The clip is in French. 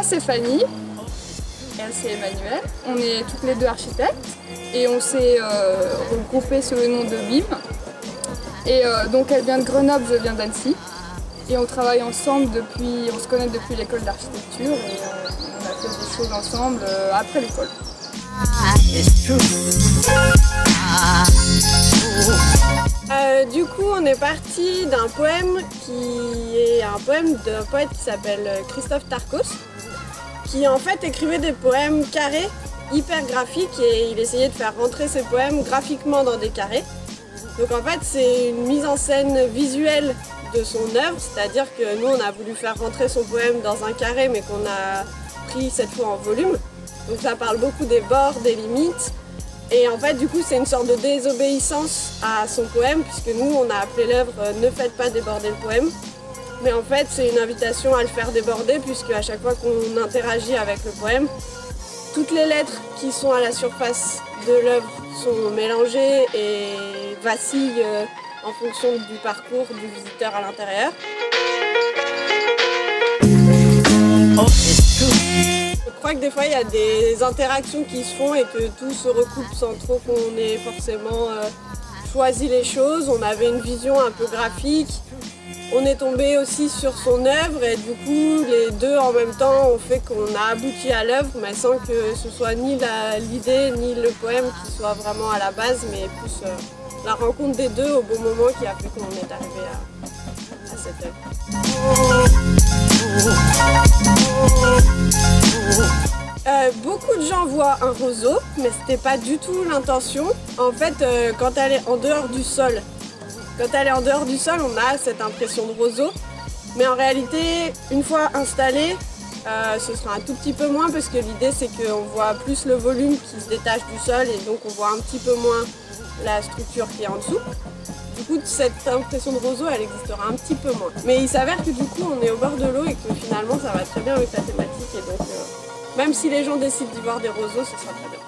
Moi c'est Fanny, elle c'est Emmanuelle. On est toutes les deux architectes et on s'est regroupées sous le nom de BIM. Et donc elle vient de Grenoble, je viens d'Annecy. Et on travaille ensemble on se connaît depuis l'école d'architecture et on a fait des choses ensemble après l'école. Du coup, on est parti d'un poème qui est un poème d'un poète qui s'appelle Christophe Tarkos, qui en fait écrivait des poèmes carrés, hyper graphiques, et il essayait de faire rentrer ses poèmes graphiquement dans des carrés. Donc en fait, c'est une mise en scène visuelle de son œuvre, c'est-à-dire que nous, on a voulu faire rentrer son poème dans un carré, mais qu'on a pris cette fois en volume. Donc ça parle beaucoup des bords, des limites. Et en fait, du coup, c'est une sorte de désobéissance à son poème, puisque nous, on a appelé l'œuvre « Ne faites pas déborder le poème ». Mais en fait, c'est une invitation à le faire déborder, puisque à chaque fois qu'on interagit avec le poème, toutes les lettres qui sont à la surface de l'œuvre sont mélangées et vacillent en fonction du parcours du visiteur à l'intérieur. Je crois que des fois, il y a des interactions qui se font et que tout se recoupe sans trop qu'on ait forcément choisi les choses. On avait une vision un peu graphique. On est tombé aussi sur son œuvre et du coup, les deux en même temps ont fait qu'on a abouti à l'œuvre, mais sans que ce soit ni l'idée ni le poème qui soit vraiment à la base, mais plus la rencontre des deux au bon moment qui a fait qu'on est arrivé à cette œuvre. Beaucoup de gens voient un roseau, mais c'était pas du tout l'intention. En fait, quand elle est en dehors du sol, on a cette impression de roseau. Mais en réalité, une fois installé, ce sera un tout petit peu moins parce que l'idée c'est qu'on voit plus le volume qui se détache du sol et donc on voit un petit peu moins la structure qui est en dessous. Du coup, cette impression de roseau, elle existera un petit peu moins. Mais il s'avère que du coup, on est au bord de l'eau et que finalement, ça va très bien avec la thématique. Et donc, même si les gens décident d'y voir des roseaux, ce sera très bien.